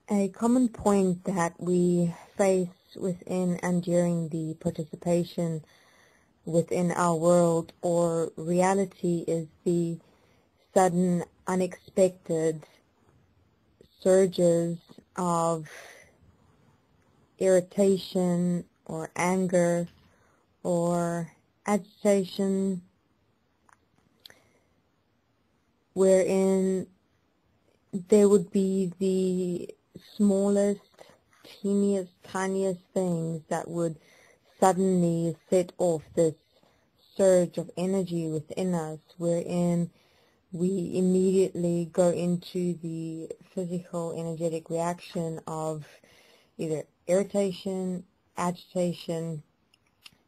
A common point that we face within and during the participation within our world or reality is the sudden, unexpected surges of irritation or anger or agitation, wherein there would be the smallest, teeniest, tiniest things that would suddenly set off this surge of energy within us, wherein we immediately go into the physical energetic reaction of either irritation, agitation,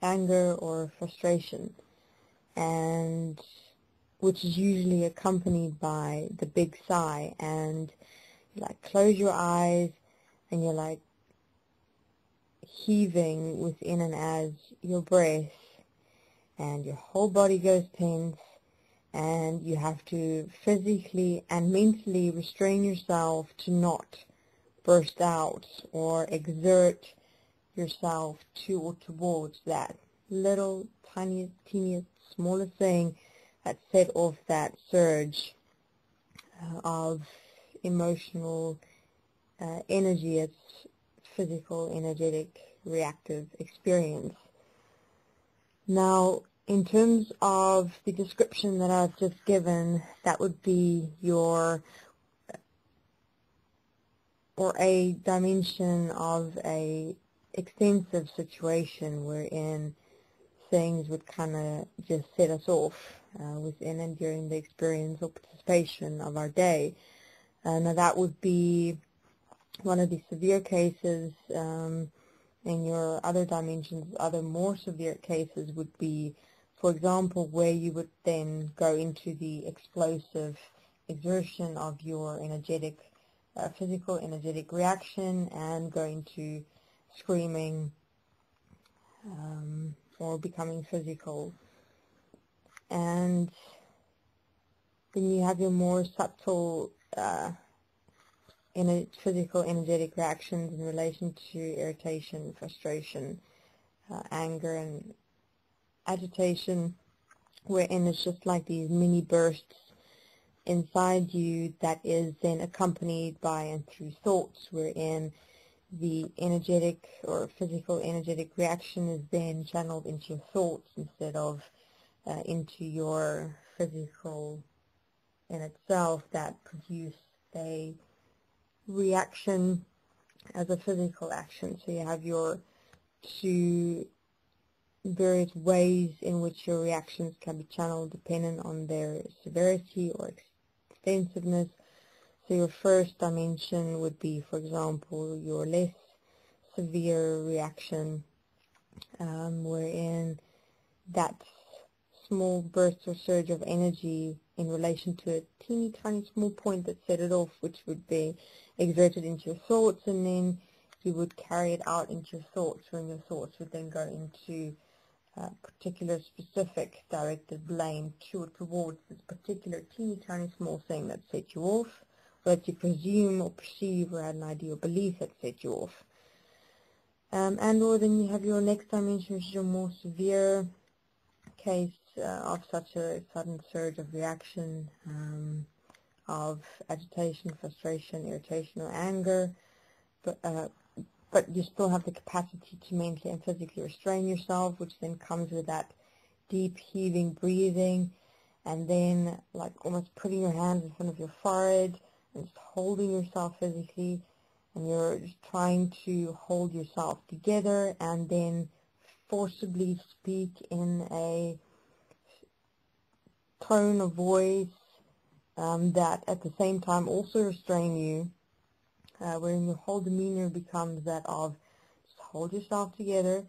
anger, or frustration, and which is usually accompanied by the big sigh, and you like close your eyes and you're like heaving within and as your breath, and your whole body goes tense, and you have to physically and mentally restrain yourself to not burst out or exert yourself to or towards that little tiniest, teeniest, smallest thing that set off that surge of emotional energy, its physical, energetic, reactive experience. Now, in terms of the description that I've just given, that would be your, or a dimension of a extensive situation wherein things would kind of just set us off within and during the experience or participation of our day. Now that would be one of the severe cases. In your other dimensions, other more severe cases would be, for example, where you would then go into the explosive exertion of your energetic, physical energetic reaction and go into screaming or becoming physical. And then you have your more subtle physical energetic reactions in relation to irritation, frustration, anger, and agitation, wherein it's just like these mini bursts inside you that is then accompanied by and through thoughts, wherein the energetic or physical energetic reaction is then channeled into your thoughts instead of into your physical in itself that produce a reaction as a physical action. So you have your two various ways in which your reactions can be channeled depending on their severity or extensiveness. So your first dimension would be, for example, your less severe reaction, wherein that small burst or surge of energy in relation to a teeny tiny small point that set it off, which would be exerted into your thoughts, and then you would carry it out into your thoughts, when your thoughts would then go into particular specific directed blame to or towards this particular teeny tiny small thing that set you off, or that you presume or perceive or had an idea or belief that set you off. And or then you have your next dimension, which is your more severe case of such a sudden surge of reaction, of agitation, frustration, irritation, or anger, but you still have the capacity to mentally and physically restrain yourself, which then comes with that deep heaving breathing, and then like almost putting your hands in front of your forehead and just holding yourself physically, and you're just trying to hold yourself together and then forcibly speak in a tone of voice that at the same time also restrain you, wherein your whole demeanor becomes that of just hold yourself together,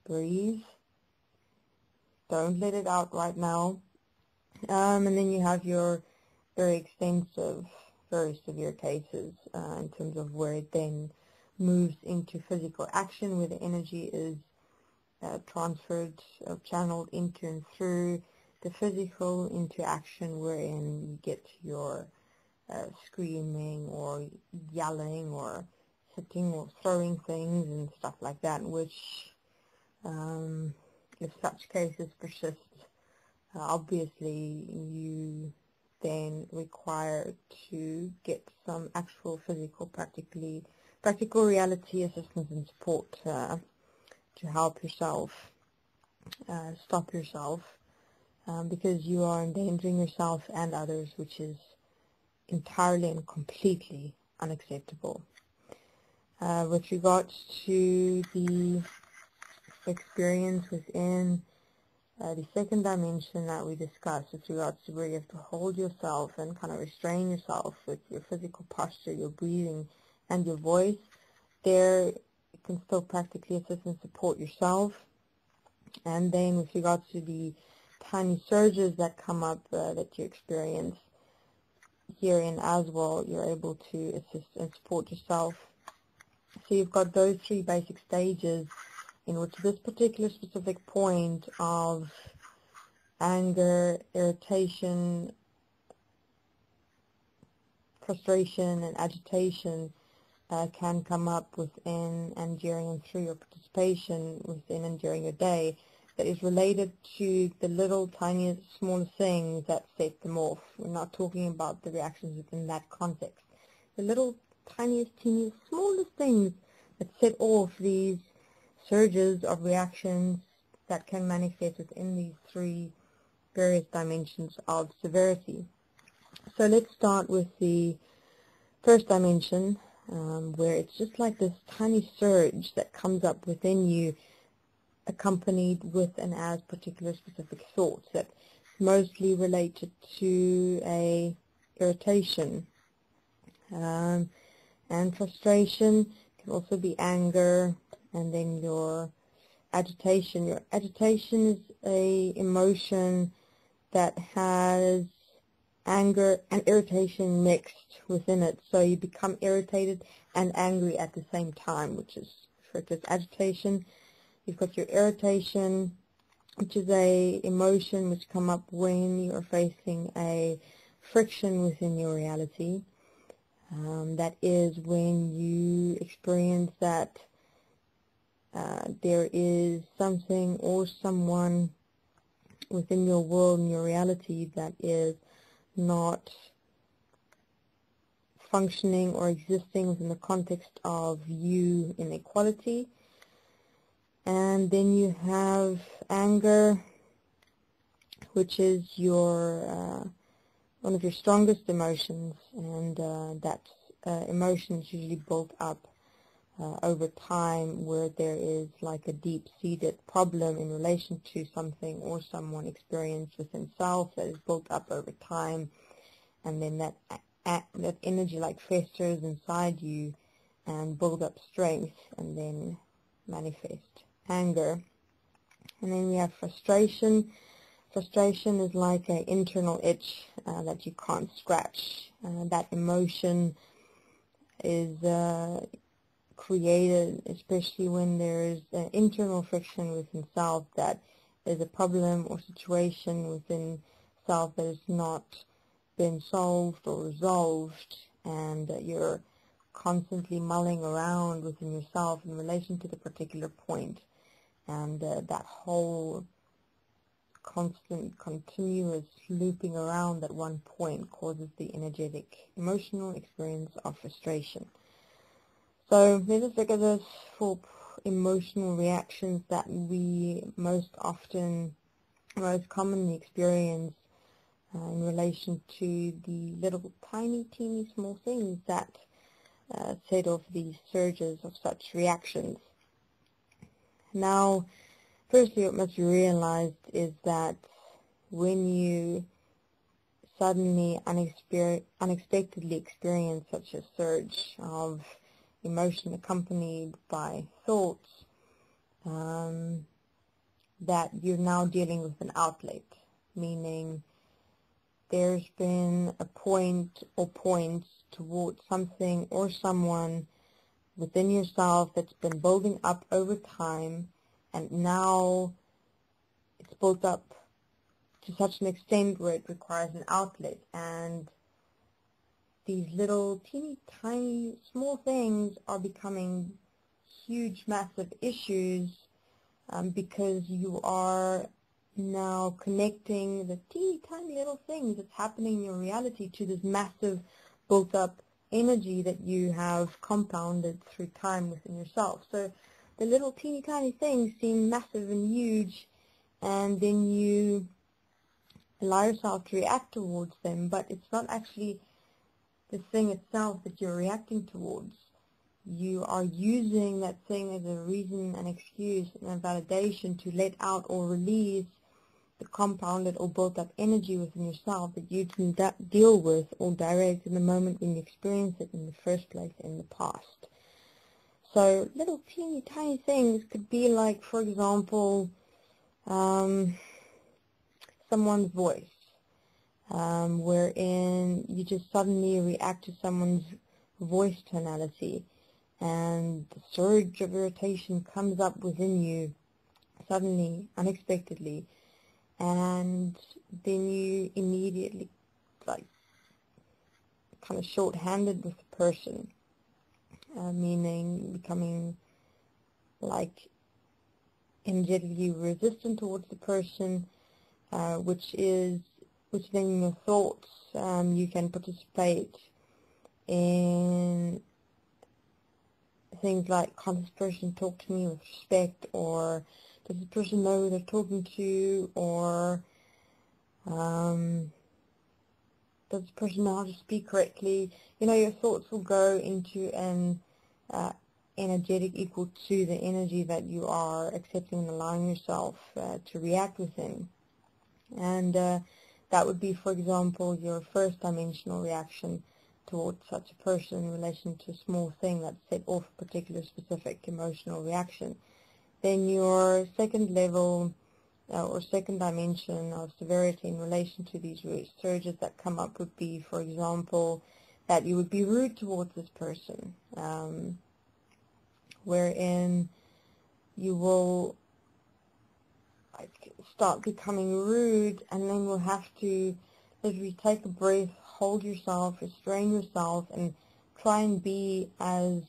breathe, don't let it out right now, and then you have your very extensive, very severe cases in terms of where it then moves into physical action, where the energy is transferred or channeled into and through the physical into action, wherein you get your screaming or yelling or hitting or throwing things and stuff like that, which if such cases persist, obviously you then require to get some actual physical, practical reality assistance and support to help yourself, stop yourself, because you are endangering yourself and others, which is entirely and completely unacceptable. With regards to the experience within the second dimension that we discussed, with regards to where you have to hold yourself and kind of restrain yourself with your physical posture, your breathing, and your voice, there you can still practically assist and support yourself. And then with regards to the tiny surges that come up that you experience herein as well, you're able to assist and support yourself. So you've got those three basic stages in which this particular specific point of anger, irritation, frustration, and agitation can come up within and during and through your participation within and during your day, that is related to the little tiniest smallest things that set them off. We're not talking about the reactions within that context. The little tiniest, teeniest, smallest things that set off these surges of reactions that can manifest within these three various dimensions of severity. So let's start with the first dimension, where it's just like this tiny surge that comes up within you, accompanied with and as particular specific thoughts that's mostly related to a irritation, and frustration. Can also be anger, and then your agitation. Your agitation is a emotion that has anger and irritation mixed within it, so you become irritated and angry at the same time, which is referred to as agitation. You've got your irritation, which is a emotion which come up when you are facing a friction within your reality. That is when you experience that there is something or someone within your world and your reality that is not functioning or existing within the context of you in equality. And then you have anger, which is your one of your strongest emotions, and that emotion is usually built up over time, where there is like a deep-seated problem in relation to something or someone experienced within self that is built up over time, and then that energy like festers inside you and build up strength and then manifest anger. And then we have frustration. Frustration is like an internal itch that you can't scratch. That emotion is created especially when there is an internal friction within self, that is a problem or situation within self that has not been solved or resolved, and you're constantly mulling around within yourself in relation to the particular point, and that whole constant, continuous looping around that one point causes the energetic, emotional experience of frustration. So let us look at those 4 emotional reactions that we most commonly experience in relation to the little tiny, teeny, small things that set off these surges of such reactions. Now, firstly, what must be realized is that when you suddenly, unexpectedly experience such a surge of emotion accompanied by thoughts, that you're now dealing with an outlet, meaning there's been a point or points towards something or someone within yourself that's been building up over time, and now it's built up to such an extent where it requires an outlet, and these little teeny tiny small things are becoming huge massive issues because you are now connecting the teeny tiny little things that's happening in your reality to this massive built up energy that you have compounded through time within yourself. So the little teeny tiny things seem massive and huge, and then you allow yourself to react towards them, but it's not actually the thing itself that you're reacting towards. You are using that thing as a reason, an excuse, and a validation to let out or release the compounded or built up energy within yourself that you didn't deal with or direct in the moment when you experienced it in the first place in the past. So little teeny tiny things could be like, for example, someone's voice, wherein you just suddenly react to someone's voice tonality, and the surge of irritation comes up within you suddenly, unexpectedly, and then you immediately like kind of short-handed with the person, meaning becoming like energetically resistant towards the person, which then in your thoughts you can participate in things like, can't this person talk to me with respect, or does this person know who they're talking to, or does this person know how to speak correctly? You know, your thoughts will go into an energetic equal to the energy that you are accepting and allowing yourself to react within. And that would be, for example, your first dimensional reaction towards such a person in relation to a small thing that set off a particular specific emotional reaction. Then your second level or second dimension of severity in relation to these surges that come up would be, for example, that you would be rude towards this person, wherein you will start becoming rude, and then you'll have to literally take a breath, hold yourself, restrain yourself, and try and be as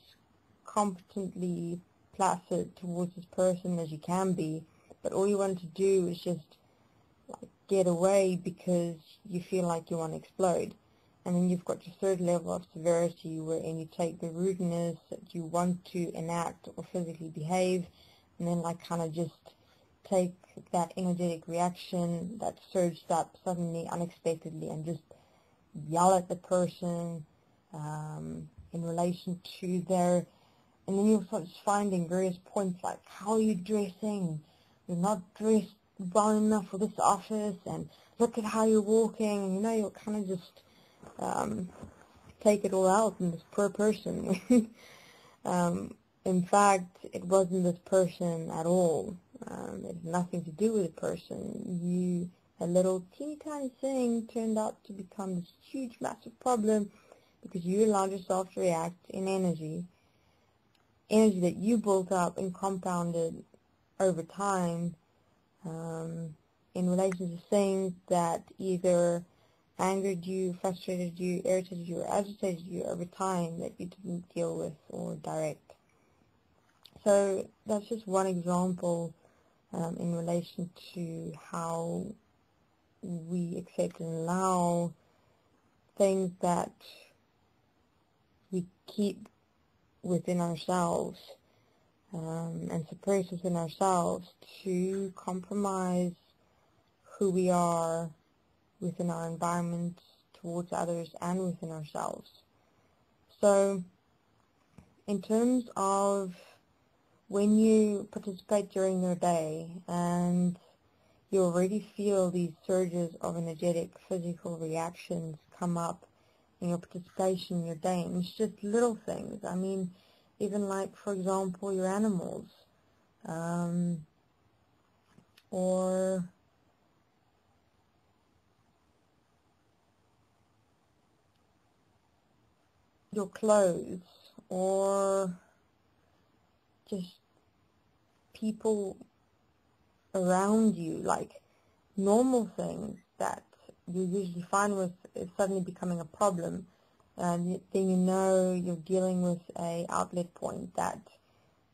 competently placid towards this person as you can be. But all you want to do is just get away because you feel like you want to explode. And then you've got your third level of severity, wherein you take the rudeness that you want to enact or physically behave, and then kind of just take that energetic reaction that surged up suddenly, unexpectedly, and just yell at the person in relation to their, and then you'll start finding various points like, how are you dressing? You're not dressed well enough for this office, and look at how you're walking, and you'll kind of just take it all out in this poor person. In fact, it wasn't this person at all. It had nothing to do with the person. A little teeny tiny thing turned out to become this huge massive problem because you allowed yourself to react in energy that you built up and compounded over time in relation to things that either angered you, frustrated you, irritated you, or agitated you over time that you didn't deal with or direct. So that's just one example in relation to how we accept and allow things that we keep within ourselves and suppress within ourselves to compromise who we are within our environment, towards others, and within ourselves. So in terms of when you participate during your day and you already feel these surges of energetic physical reactions come up in your participation in your day, and it's just little things. I mean, even for example, your animals, or your clothes, or just people around you, normal things that you're usually fine with is suddenly becoming a problem then you know you're dealing with a outlet point, that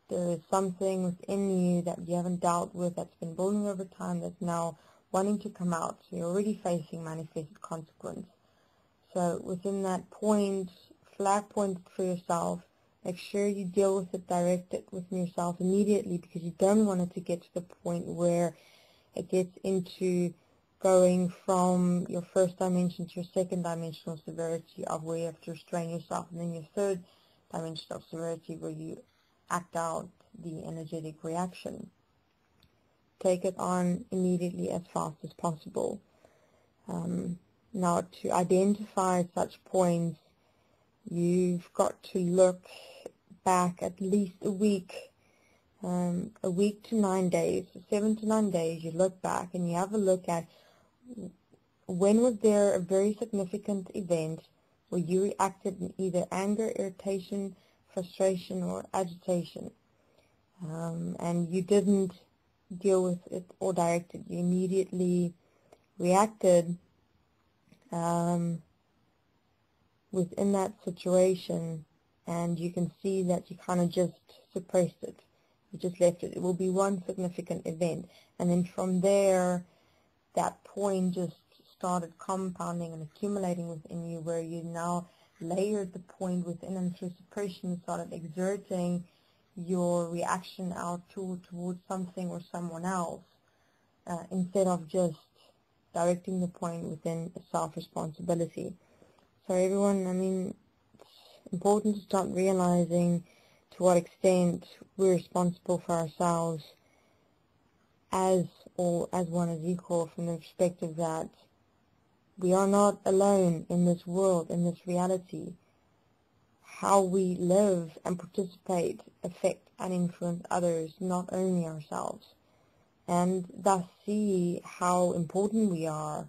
there is something within you that you haven't dealt with, that's been building over time, that's now wanting to come out. So you're already facing manifested consequence. So within that point, flag point for yourself, make sure you deal with it, direct it within yourself immediately, because you don't want it to get to the point where it gets into going from your first dimension to your second dimensional severity, of where you have to restrain yourself, and then your third dimension of severity, where you act out the energetic reaction. Take it on immediately, as fast as possible. Now, to identify such points, you've got to look back at least a week to 9 days, 7 to 9 days. You look back and you have a look at, when was there a very significant event where you reacted in either anger, irritation, frustration, or agitation, and you didn't deal with it or direct it. You immediately reacted within that situation, and you can see that you kind of just suppressed it. You just left it. It will be one significant event, and then from there, that point just started compounding and accumulating within you, where you now layered the point within, and through suppression started exerting your reaction out towards something or someone else, instead of just directing the point within self-responsibility. So everyone, I mean, it's important to start realizing to what extent we're responsible for ourselves, as one is equal, from the perspective that we are not alone in this world, in this reality. How we live and participate affect and influence others, not only ourselves, and thus see how important we are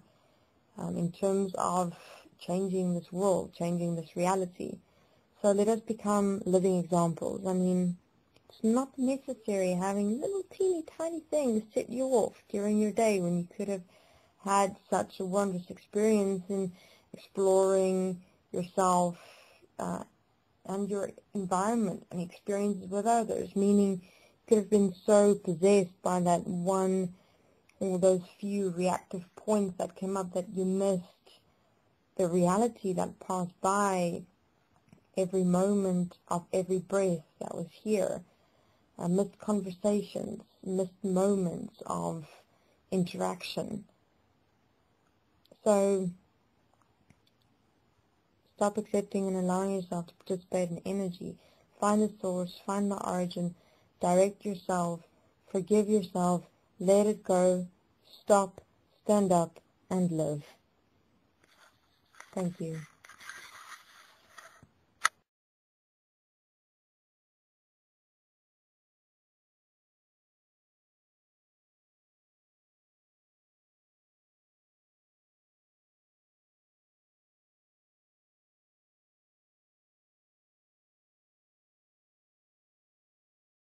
in terms of changing this world, changing this reality. So let us become living examples. I mean, it's not necessary having little teeny tiny things set you off during your day, when you could have had such a wondrous experience in exploring yourself and your environment and experiences with others, meaning you could have been so possessed by that one or those few reactive points that came up that you missed the reality that passed by, every moment of every breath that was here, missed conversations, missed moments of interaction. So stop accepting and allowing yourself to participate in energy. Find the source, find the origin, direct yourself, forgive yourself, let it go, stop, stand up, and live. Thank you.